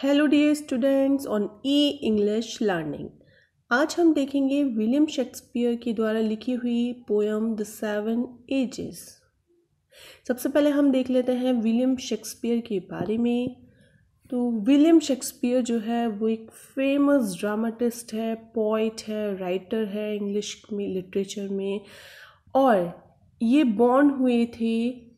Hello dear students on e English learning. आज हम देखेंगे विलियम शेक्सपियर के द्वारा लिखी हुई पोयम द सेवन एजेस। सबसे पहले हम देख लेते हैं विलियम शेक्सपियर के बारे में। तो विलियम शेक्सपियर जो है वो एक फेमस ड्रामाटिस्ट है, पोइट है, राइटर है इंग्लिश में, लिटरेचर में। और ये बॉर्न हुए थे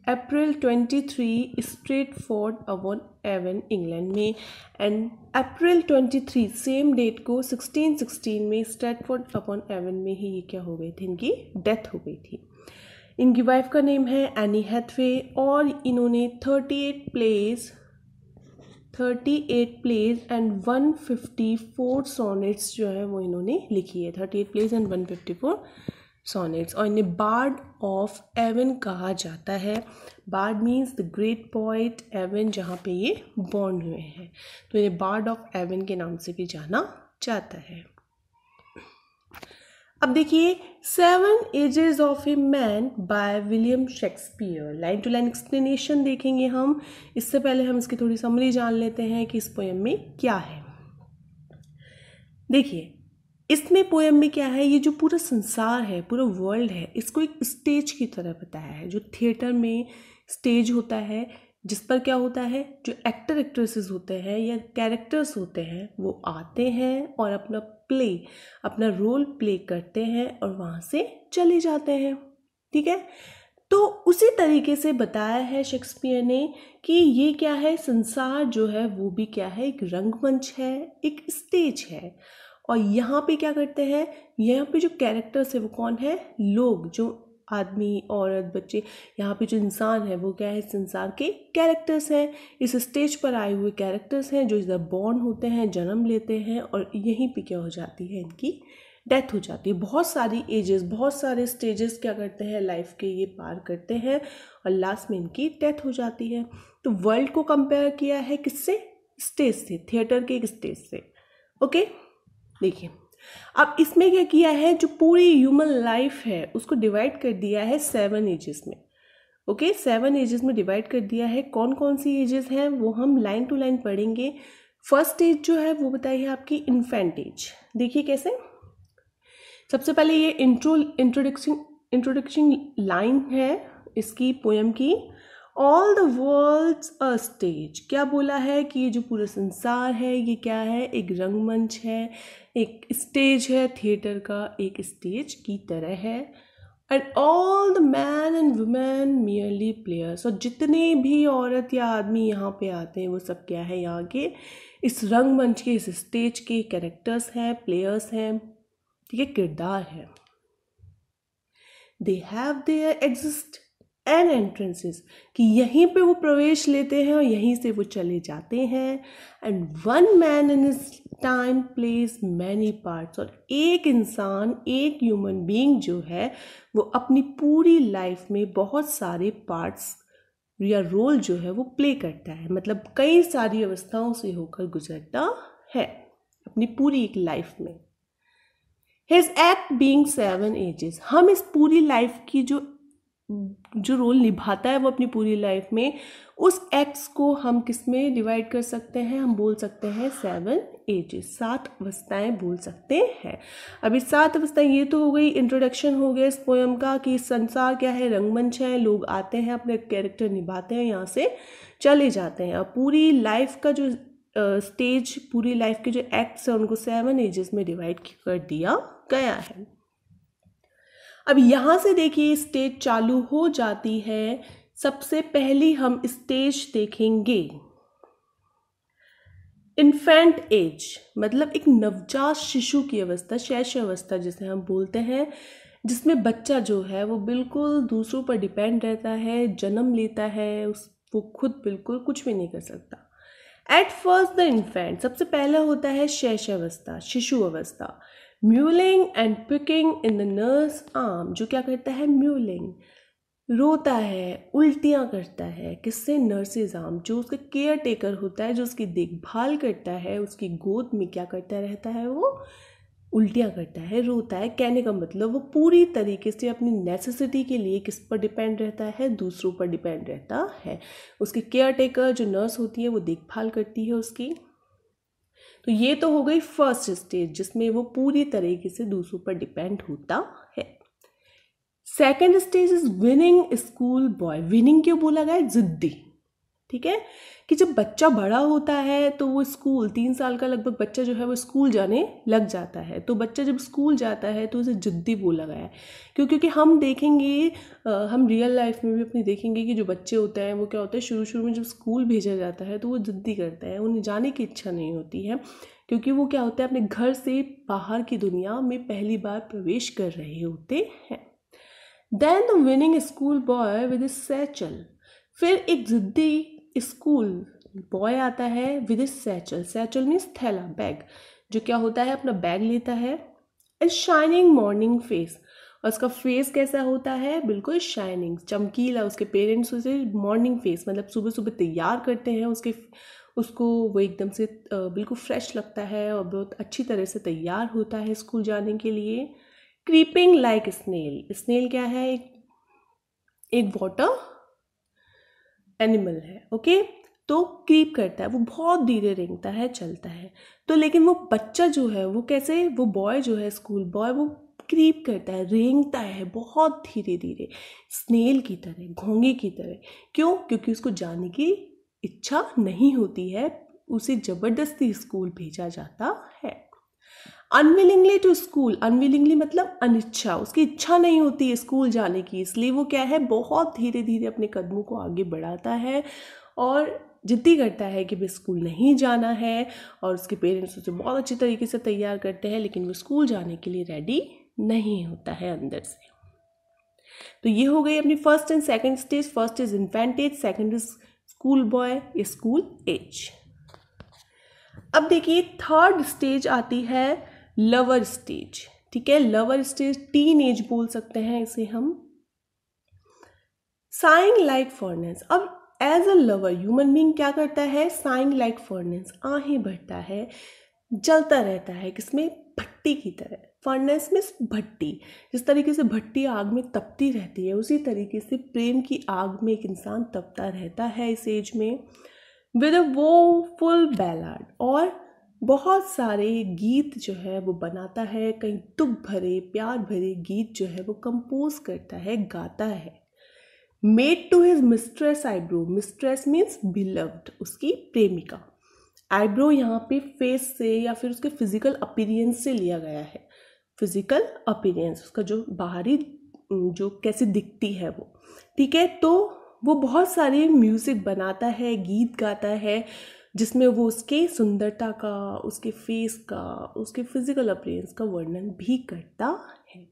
अप्रैल 23 स्ट्रेटफोर्ड अपॉन एवन इंग्लैंड में, एंड अप्रैल 23 सेम डेट को 1616 में स्ट्रेटफोर्ड अपॉन एवन में ही ये क्या हो गए थे, इनकी डेथ हो गई थी। इनकी वाइफ का नेम है एनी हैथवे और इन्होंने 38 प्लेज एंड 154 सोनेट्स जो है वो इन्होंने लिखी है। 38 प्लेज एंड 154 सोनेट्स। और इन्हें बार्ड ऑफ एवन कहा जाता है। Bard means the great poet, Avon जहाँ पे ये बॉर्न हुए हैं, तो इन्हें बार्ड ऑफ एवन के नाम से भी जाना जाता है। अब देखिए seven ages of a man by William Shakespeare. Line to line explanation देखेंगे हम। इससे पहले हम इसकी थोड़ी समरी जान लेते हैं कि इस पोएम में क्या है। देखिए इसमें पोएम में क्या है, ये जो पूरा संसार है, पूरा वर्ल्ड है, इसको एक स्टेज की तरह बताया है। जो थिएटर में स्टेज होता है जिस पर क्या होता है, जो एक्टर एक्ट्रेसेस होते हैं या कैरेक्टर्स होते हैं वो आते हैं और अपना रोल प्ले करते हैं और वहाँ से चले जाते हैं। ठीक है, तो उसी तरीके से बताया है शेक्सपियर ने कि ये क्या है, संसार जो है वो भी क्या है, एक रंगमंच है, एक स्टेज है। और यहाँ पे क्या करते हैं, यहाँ पे जो कैरेक्टर्स है वो कौन है, लोग, जो आदमी, औरत, बच्चे, यहाँ पे जो इंसान है वो क्या है, संसार के कैरेक्टर्स हैं। इस स्टेज पर आए हुए कैरेक्टर्स हैं जो इधर बॉर्न होते हैं, जन्म लेते हैं और यहीं पे क्या हो जाती है, इनकी डेथ हो जाती है। बहुत सारी एजेस, बहुत सारे स्टेजेस क्या करते हैं लाइफ के, ये पार करते हैं और लास्ट में इनकी डेथ हो जाती है। तो वर्ल्ड को कंपेयर किया है किससे, स्टेज से, थिएटर के एक स्टेज से। ओके, देखिए अब इसमें क्या किया है, जो पूरी ह्यूमन लाइफ है उसको डिवाइड कर दिया है 7 एजेस में। ओके, 7 एजेस में डिवाइड कर दिया है। कौन कौन सी एजेस हैं वो हम लाइन टू लाइन पढ़ेंगे। फर्स्ट एज जो है वो बताइए आपकी इन्फेंट एज। देखिए कैसे, सबसे पहले ये इंट्रोडक्शन लाइन है इसकी पोएम की। All the world's a stage. क्या बोला है कि ये जो पूरा संसार है ये क्या है, एक रंगमंच है, एक स्टेज है, थिएटर का एक स्टेज की तरह है। And all the man and women merely players. और जितने भी औरत या आदमी यहाँ पे आते हैं वो सब क्या है, यहाँ के इस रंगमंच के, इस स्टेज के कैरेक्टर्स हैं, प्लेयर्स हैं, ठीक है, किरदार है। They have their exist and entrances, कि यहीं पे वो प्रवेश लेते हैं और यहीं से वो चले जाते हैं। And one man in his time plays many parts. और एक इंसान, एक ह्यूमन बीइंग जो है वो अपनी पूरी लाइफ में बहुत सारे पार्ट्स या रोल जो है वो प्ले करता है, मतलब कई सारी अवस्थाओं से होकर गुजरता है अपनी पूरी एक लाइफ में। His act being 7 ages. हम इस पूरी लाइफ की जो रोल निभाता है वो अपनी पूरी लाइफ में, उस एक्ट्स को हम किस में डिवाइड कर सकते हैं, हम बोल सकते हैं 7 एजेस, 7 अवस्थाएं बोल सकते हैं। अभी 7 अवस्थाएं ये तो हो गई, इंट्रोडक्शन हो गया इस पोएम का कि संसार क्या है, रंगमंच है, लोग आते हैं, अपने कैरेक्टर निभाते हैं, यहाँ से चले जाते हैं। और पूरी लाइफ का जो स्टेज, पूरी लाइफ के जो एक्ट्स हैं उनको 7 एजेस में डिवाइड कर दिया गया है। अब यहाँ से देखिए स्टेज चालू हो जाती है। सबसे पहली हम स्टेज देखेंगे इन्फेंट एज, मतलब एक नवजात शिशु की अवस्था, शैशव अवस्था जिसे हम बोलते हैं, जिसमें बच्चा जो है वो बिल्कुल दूसरों पर डिपेंड रहता है, जन्म लेता है, वो खुद बिल्कुल कुछ भी नहीं कर सकता। एट फर्स्ट द इन्फेंट, सबसे पहला होता है शैशव अवस्था, शिशु अवस्था। Mewling and picking in the nurse arm, जो क्या करता है, म्यूलिंग, रोता है, उल्टियाँ करता है, किससे, नर्सिस आर्म, जो उसका केयर टेकर होता है, जो उसकी देखभाल करता है, उसकी गोद में क्या करता रहता है, वो उल्टियाँ करता है, रोता है। कहने का मतलब वो पूरी तरीके से अपनी नेसेसिटी के लिए किस पर डिपेंड रहता है, दूसरों पर डिपेंड रहता है। उसकी केयर टेकर जो नर्स होती है वो देखभाल करती है उसकी। तो ये तो हो गई फर्स्ट स्टेज जिसमें वो पूरी तरीके से दूसरों पर डिपेंड होता है। Second stage is winning school boy. Winning क्यों बोला गया? जिद्दी, ठीक है, कि जब बच्चा बड़ा होता है तो वो स्कूल, 3 साल का लगभग बच्चा जो है वो स्कूल जाने लग जाता है। तो बच्चा जब स्कूल जाता है तो उसे जिद्दी बोला गया है। क्योंकि हम देखेंगे, हम रियल लाइफ में भी अपनी देखेंगे कि जो बच्चे होते हैं वो क्या होता है, शुरू शुरू में जब स्कूल भेजा जाता है तो वो जिद्दी करते हैं, उन्हें जाने की इच्छा नहीं होती है, क्योंकि वो क्या होता है, अपने घर से बाहर की दुनिया में पहली बार प्रवेश कर रहे होते हैं। Then the whining school boy with satchel. फिर एक जिद्दी स्कूल बॉय आता है विद सैचल। सैचल मीन्स थैला, बैग, जो क्या होता है, अपना बैग लेता है। एंड शाइनिंग मॉर्निंग फेस, और उसका फेस कैसा होता है? बिल्कुल शाइनिंग, चमकीला। उसके पेरेंट्स उसे मॉर्निंग फेस मतलब सुबह सुबह तैयार करते हैं उसको वो एकदम से बिल्कुल फ्रेश लगता है और बहुत अच्छी तरह से तैयार होता है स्कूल जाने के लिए। Creeping like snail. स्नेल क्या है? एक वाटर एनिमल है, ओके। तो क्रीप करता है, वो बहुत धीरे रेंगता है, चलता है। तो लेकिन वो बच्चा जो है वो कैसे, वो बॉय जो है, स्कूल बॉय, वो क्रीप करता है, रेंगता है बहुत धीरे धीरे, स्नेल की तरह, घोंगे की तरह। क्यों? क्योंकि उसको जाने की इच्छा नहीं होती है, उसे जबरदस्ती स्कूल भेजा जाता है। Unwillingly to school. अनविलिंगली मतलब अनिच्छा, उसकी इच्छा नहीं होती है स्कूल जाने की, इसलिए वो क्या है, बहुत धीरे धीरे अपने कदमों को आगे बढ़ाता है और जिद्दी करता है कि भी स्कूल नहीं जाना है। और उसके पेरेंट्स उसे बहुत अच्छी तरीके से तैयार करते हैं, लेकिन वो स्कूल जाने के लिए रेडी नहीं होता है अंदर से। तो ये हो गई अपनी first and second stage. First is infant age, second is school boy, school age. अब देखिए थर्ड स्टेज आती है लवर स्टेज, ठीक है। लवर स्टेज, टीन एज बोल सकते हैं इसे हम। Sighing like furnace. अब as a lover human being क्या करता है? साइंग लाइक फर्नेस, आहें भरता है, जलता रहता है, किसमें? भट्टी की तरह। फर्नेस में भट्टी, जिस तरीके से भट्टी आग में तपती रहती है उसी तरीके से प्रेम की आग में एक इंसान तपता रहता है इस एज में। विद अ वोफुल बैलाड, और बहुत सारे गीत जो है वो बनाता है, कहीं दुख भरे प्यार भरे गीत जो है वो कंपोज करता है, गाता है। Made to his mistress eyebrow. Mistress means beloved, उसकी प्रेमिका। आईब्रो यहाँ पे फेस से या फिर उसके फिजिकल अपीयरेंस से लिया गया है। फिजिकल अपीयरेंस, उसका जो बाहरी, जो कैसे दिखती है वो, ठीक है। तो वो बहुत सारे म्यूज़िक बनाता है, गीत गाता है, जिसमें वो उसके सुंदरता का, उसके फेस का, उसके फिजिकल अपीयरेंस का वर्णन भी करता है,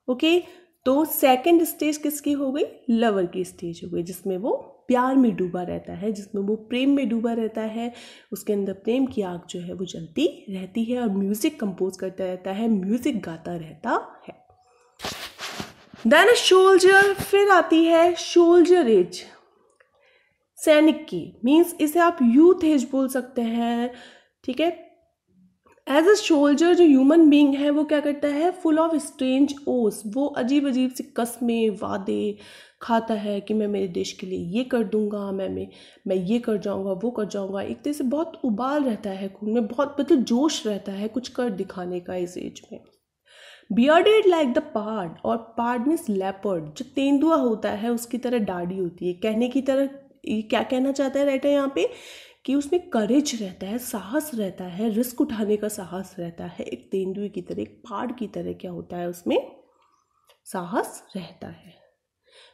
ओके। तो सेकंड स्टेज किसकी हो गई? लवर की स्टेज हो गई, जिसमें वो प्यार में डूबा रहता है, जिसमें वो प्रेम में डूबा रहता है, उसके अंदर प्रेम की आग जो है वो जलती रहती है और म्यूज़िक कंपोज करता रहता है, म्यूज़िक गाता रहता है। देन शोल्जर, फिर आती है शोल्जर एज, सैनिक की, मीन्स इसे आप यूथ एज बोल सकते हैं, ठीक है। एज अ सोल्जर जो ह्यूमन बीइंग है वो क्या करता है? फुल ऑफ स्ट्रेंज ओस, वो अजीब अजीब सी कस्में, वादे खाता है कि मैं मेरे देश के लिए ये कर दूंगा, मैं ये कर जाऊंगा, वो कर जाऊंगा। एक तरह से बहुत उबाल रहता है खून में, बहुत मतलब जोश रहता है कुछ कर दिखाने का इस एज में। बियर्डेड लाइक द पार्ड, और पार्ड मीन्स लेपर्ड, जो तेंदुआ होता है उसकी तरह दाढ़ी होती है। कहने की तरह ये क्या कहना चाहता है राइटर यहाँ पे, कि उसमें करेज रहता है, साहस रहता है, रिस्क उठाने का साहस रहता है। एक तेंदुए की तरह, एक पार्ड की तरह क्या होता है, उसमें साहस रहता है।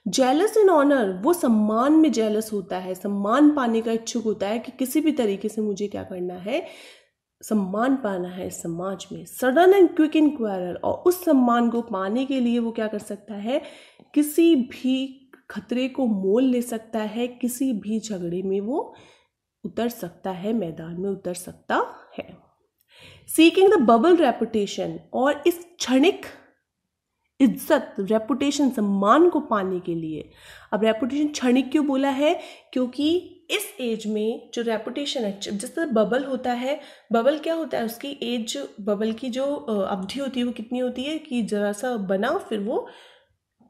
जेलस इन ऑनर, वो सम्मान में जेलस होता है, सम्मान पाने का इच्छुक होता है कि किसी भी तरीके से मुझे क्या करना है, सम्मान पाना है इस समाज में। सडन एंड क्विक इंक्वायरर, और उस सम्मान को पाने के लिए वो क्या कर सकता है, किसी भी खतरे को मोल ले सकता है, किसी भी झगड़े में वो उतर सकता है, मैदान में उतर सकता है। सीकिंग द बबल रेपुटेशन, और इस क्षणिक इज्जत, रेपुटेशन, सम्मान को पाने के लिए। अब रेपुटेशन क्षणिक क्यों बोला है? क्योंकि इस एज में जो रेपुटेशन है, जिस तरह बबल होता है, बबल क्या होता है, उसकी एज, बबल की जो अवधि होती है वो कितनी होती है कि जरा सा बना फिर वो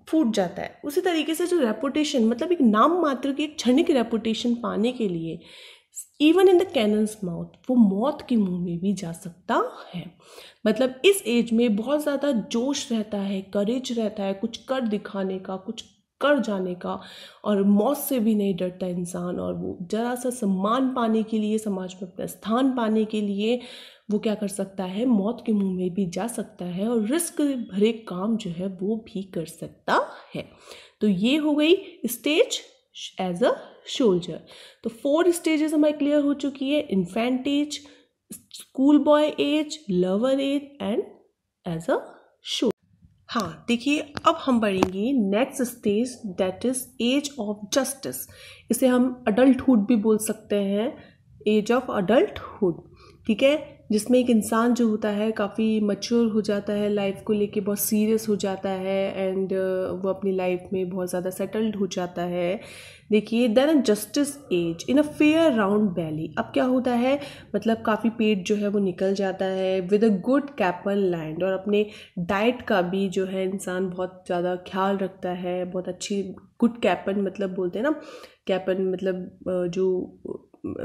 फूट जाता है। उसी तरीके से जो रेपुटेशन, मतलब एक नाम मात्र की एक क्षणिक रेपुटेशन पाने के लिए even in the cannons mouth, वो मौत के मुंह में भी जा सकता है। मतलब इस एज में बहुत ज़्यादा जोश रहता है, करेज रहता है, कुछ कर दिखाने का, कुछ कर जाने का, और मौत से भी नहीं डरता इंसान। और वो जरा सा सम्मान पाने के लिए, समाज में अपना स्थान पाने के लिए वो क्या कर सकता है, मौत के मुंह में भी जा सकता है और रिस्क भरे काम जो है वो भी कर सकता है। तो ये हो गई स्टेज एज अ सोल्जर। तो 4 स्टेजेस हमारी क्लियर हो चुकी है, infant age, school boy age, lover age and age a soldier. हाँ देखिए, अब हम बढ़ेंगे next stage, that is age of justice. इसे हम अडल्टहुड भी बोल सकते हैं, एज ऑफ अडल्टहुड, ठीक है, जिसमें एक इंसान जो होता है काफ़ी मैच्योर हो जाता है, लाइफ को लेके बहुत सीरियस हो जाता है, एंड वो अपनी लाइफ में बहुत ज़्यादा सेटल्ड हो जाता है। देखिए, then justice as in a fair round belly. अब क्या होता है, मतलब काफ़ी पेट जो है वो निकल जाता है, विद अ गुड कैपल लैंड, और अपने डाइट का भी जो है इंसान बहुत ज़्यादा ख्याल रखता है, बहुत अच्छी गुड कैपन, मतलब बोलते हैं ना, कैपन मतलब जो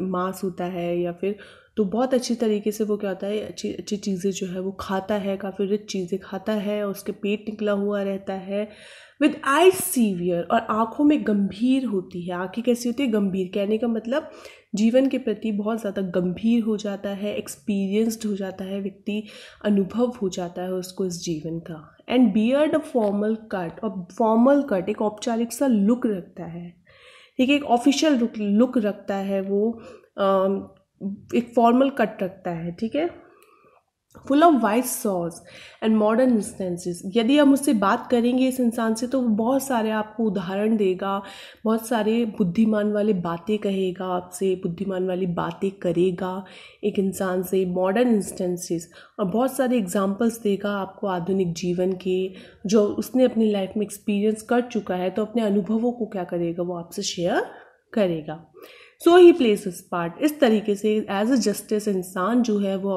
मांस होता है या फिर, तो बहुत अच्छी तरीके से वो क्या होता है, अच्छी अच्छी चीज़ें जो है वो खाता है, काफ़ी रिच चीज़ें खाता है, और उसके पेट निकला हुआ रहता है। विद आईज सीवियर, और आँखों में गंभीर होती है। आँखें कैसी होती है, गंभीर, कहने का मतलब जीवन के प्रति बहुत ज़्यादा गंभीर हो जाता है, एक्सपीरियंस्ड हो जाता है व्यक्ति, अनुभव हो जाता है उसको इस जीवन का। And beard a formal cut, और फॉर्मल कट एक औपचारिक सा लुक रखता है, ठीक है, एक ऑफिशियल लुक रखता है वो, एक फॉर्मल कट रखता है, ठीक है, full of vice sauce and modern instances. यदि हम उससे बात करेंगे इस इंसान से, तो वो बहुत सारे आपको उदाहरण देगा, बहुत सारे बुद्धिमान वाले बातें कहेगा आपसे, बुद्धिमान वाली बातें करेगा एक इंसान से, मॉडर्न इंस्टेंसेस, और बहुत सारे एग्जांपल्स देगा आपको आधुनिक जीवन के, जो उसने अपनी लाइफ में एक्सपीरियंस कर चुका है, तो अपने अनुभवों को क्या करेगा, वो आपसे शेयर करेगा। सो ही प्लेस हिज पार्ट। इस तरीके से एज अ जस्टिस इंसान जो है वो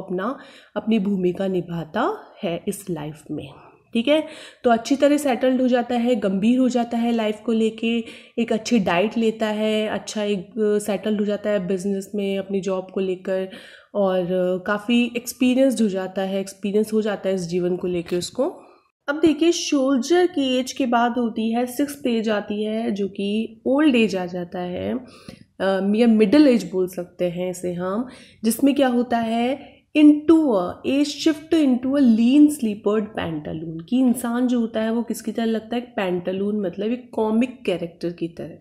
अपनी भूमिका निभाता है इस लाइफ में, ठीक है। तो अच्छी तरह सेटल्ड हो जाता है, गंभीर हो जाता है लाइफ को लेके, एक अच्छी डाइट लेता है, अच्छा एक सेटल्ड हो जाता है बिजनेस में, अपनी जॉब को लेकर, और काफ़ी एक्सपीरियंस्ड हो जाता है, एक्सपीरियंस हो जाता है इस जीवन को लेके उसको। अब देखिए, सोल्जर की एज के बाद होती है 6th एज आती है, जो कि ओल्ड एज आ जाता है, या मिडिल एज बोल सकते हैं इसे हम, जिसमें क्या होता है, into a age shift into a lean slippered pantaloon, कि इंसान जो होता है वो किसकी तरह लगता है, पैंटालून, मतलब एक कॉमिक कैरेक्टर की तरह,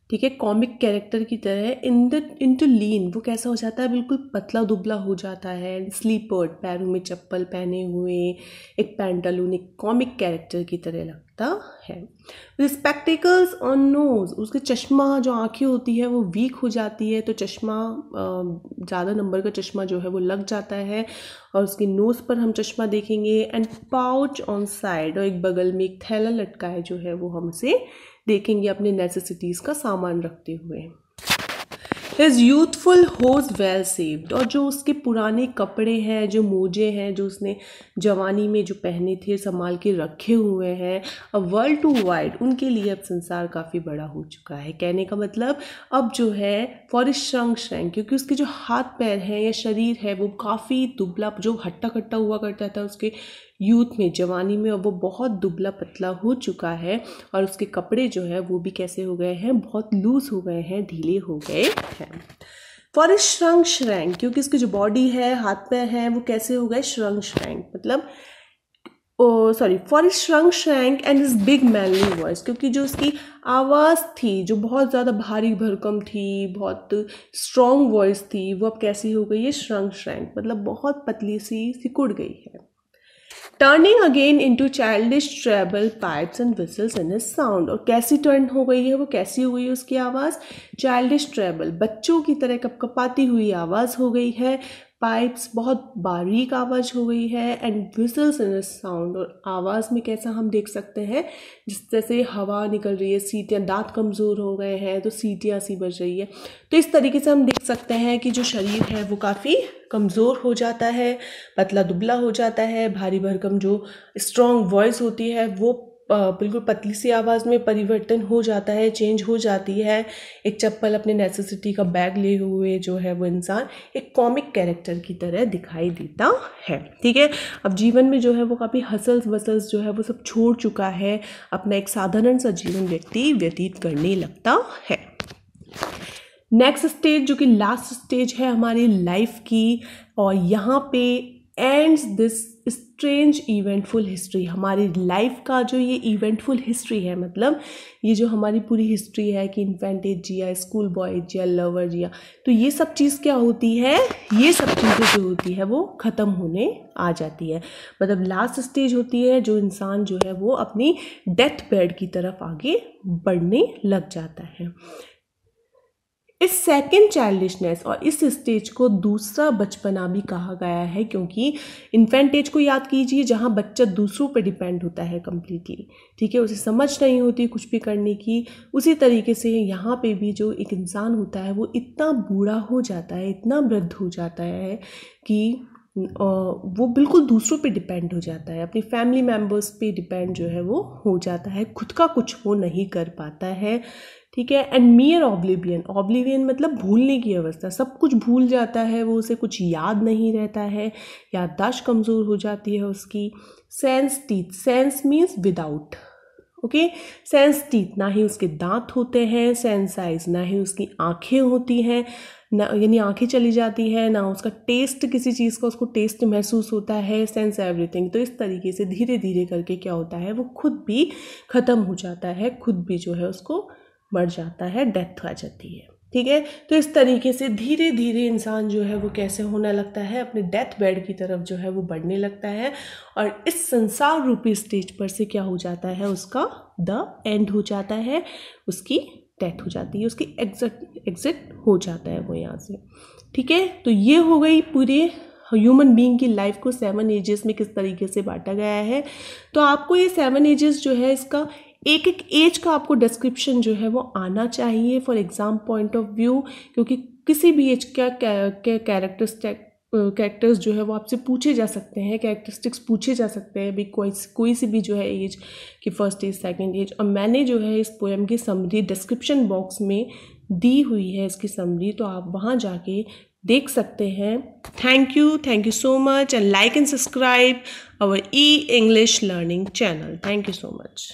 ठीक है, कॉमिक कैरेक्टर की तरह। इनटू लीन, वो कैसा हो जाता है, बिल्कुल पतला दुबला हो जाता है, स्लीपर्ड, पैरों में चप्पल पहने हुए, एक पैंटालून, एक कॉमिक कैरेक्टर की तरह लगता है। विद स्पेक्टिकल्स ऑन नोज, उसके चश्मा, जो आंखें होती है वो वीक हो जाती है, तो चश्मा, ज़्यादा नंबर का चश्मा जो है वो लग जाता है, और उसकी नोज़ पर हम चश्मा देखेंगे। एंड पाउच ऑन साइड, और एक बगल में एक थैला लटका है जो है वो हमसे देखेंगे अपने नेसेसिटीज़ का सामान रखते हुए। हिज यूथफुल होज वेल सेव्ड, और जो उसके पुराने कपड़े हैं, जो मोजे हैं, जो उसने जवानी में जो पहने थे, संभाल के रखे हुए हैं, अ वर्ल्ड टू वाइड, उनके लिए अब संसार काफ़ी बड़ा हो चुका है। कहने का मतलब अब जो है फॉर इज श्रंक श्रैंक, क्योंकि उसके जो हाथ पैर हैं या शरीर है वो काफ़ी दुबला, जो हट्टा कट्टा हुआ करता था उसके यूथ में, जवानी में, और वो बहुत दुबला पतला हो चुका है, और उसके कपड़े जो है वो भी कैसे हो गए हैं, बहुत लूज हो गए हैं, ढीले हो गए हैं। फॉर इज श्रंक श्रैंक, क्योंकि उसकी जो बॉडी है, हाथ पैर हैं, वो कैसे हो गए, श्रंक श्रैंक, मतलब for his shrunk shank and his big manly voice, क्योंकि जो उसकी आवाज़ थी जो बहुत ज़्यादा भारी भरकम थी, बहुत स्ट्रॉन्ग वॉइस थी, वो अब कैसी हो गई है, श्रंक श्रैंक, मतलब बहुत पतली सी सिकुड़ गई है। Turning again into childish treble pipes and whistles in his sound, और कैसी टर्न हो गई है, वो कैसी हो गई है उसकी आवाज़, चाइल्डिश ट्रेबल, बच्चों की तरह कपकपाती हुई आवाज़ हो गई है, पाइप्स, बहुत बारीक आवाज़ हो गई है, and whistles in his sound, और आवाज़ में कैसा हम देख सकते हैं, जिस जैसे हवा निकल रही है, सीटियाँ, दांत कमज़ोर हो गए हैं तो सीटियाँ सी बज रही है। तो इस तरीके से हम देख सकते हैं कि जो शरीर है वो काफ़ी कमज़ोर हो जाता है, पतला दुबला हो जाता है, भारी भरकम जो स्ट्रॉन्ग वॉइस होती है वो बिल्कुल पतली सी आवाज़ में परिवर्तन हो जाता है, चेंज हो जाती है। एक चप्पल अपने नेसेसिटी का बैग लिए हुए जो है वो इंसान एक कॉमिक कैरेक्टर की तरह दिखाई देता है। ठीक है, अब जीवन में जो है वो काफ़ी हसल्स वसल्स जो है वो सब छोड़ चुका है, अपना एक साधारण सा जीवन व्यक्ति व्यतीत करने लगता है। नेक्स्ट स्टेज जो कि लास्ट स्टेज है हमारी लाइफ की, और यहाँ पे ends this strange eventful history. हमारी लाइफ का जो ये इवेंटफुल हिस्ट्री है, मतलब ये जो हमारी पूरी हिस्ट्री है कि इन्फेंट एज जिया, स्कूल बॉय जिया, लवर जिया, तो ये सब चीज़ क्या होती है, ये सब चीज़ें जो होती है वो ख़त्म होने आ जाती है। मतलब लास्ट स्टेज होती है जो इंसान जो है वो अपनी डेथ बेड की तरफ आगे बढ़ने लग जाता है। इस सेकेंड चाइल्डिशनेस और इस स्टेज को दूसरा बचपना भी कहा गया है, क्योंकि इन्फेंट एज को याद कीजिए जहाँ बच्चा दूसरों पर डिपेंड होता है कम्प्लीटली। ठीक है, उसे समझ नहीं होती कुछ भी करने की। उसी तरीके से यहाँ पे भी जो एक इंसान होता है वो इतना बूढ़ा हो जाता है, इतना वृद्ध हो जाता है कि वो बिल्कुल दूसरों पे डिपेंड हो जाता है, अपनी फैमिली मेम्बर्स पे डिपेंड जो है वो हो जाता है, खुद का कुछ वो नहीं कर पाता है। ठीक है, एंड मियर ऑब्लिवियन, ऑब्लिवियन मतलब भूलने की अवस्था, सब कुछ भूल जाता है वो, उसे कुछ याद नहीं रहता है, याददाश्त कमज़ोर हो जाती है उसकी। Sense teeth, sense means without, okay, sense teeth, ना ही उसके दांत होते हैं। सेंस आइज, ना ही उसकी आँखें होती हैं, ना यानी आँखें चली जाती है, ना उसका टेस्ट किसी चीज़ का उसको टेस्ट महसूस होता है। Sense everything. तो इस तरीके से धीरे धीरे करके क्या होता है, वो खुद भी ख़त्म हो जाता है, खुद भी जो है उसको मर जाता है, डेथ आ जाती है। ठीक है, तो इस तरीके से धीरे धीरे इंसान जो है वो कैसे होने लगता है, अपने डेथ बेड की तरफ जो है वो बढ़ने लगता है, और इस संसार रूपी स्टेज पर से क्या हो जाता है, उसका द एंड हो जाता है, उसकी डेथ हो जाती है, उसकी एग्जिट हो जाता है वो यहाँ से। ठीक है, तो ये हो गई पूरे ह्यूमन बीइंग की लाइफ को 7 एजेस में किस तरीके से बांटा गया है। तो आपको ये 7 एजेस जो है, इसका एक एक एज का आपको डिस्क्रिप्शन जो है वो आना चाहिए for exam point of view, क्योंकि किसी भी एज का कैरेक्टर्स जो है वो आपसे पूछे जा सकते हैं, कैरेक्टरिस्टिक्स पूछे जा सकते हैं भी, कोई सी भी जो है एज की फर्स्ट एज, सेकंड एज। और मैंने जो है इस पोएम की समरी डिस्क्रिप्शन बॉक्स में दी हुई है, इसकी समरी, तो आप वहाँ जाके देख सकते हैं। Thank you so much, and like and subscribe our E English Learning channel. Thank you so much.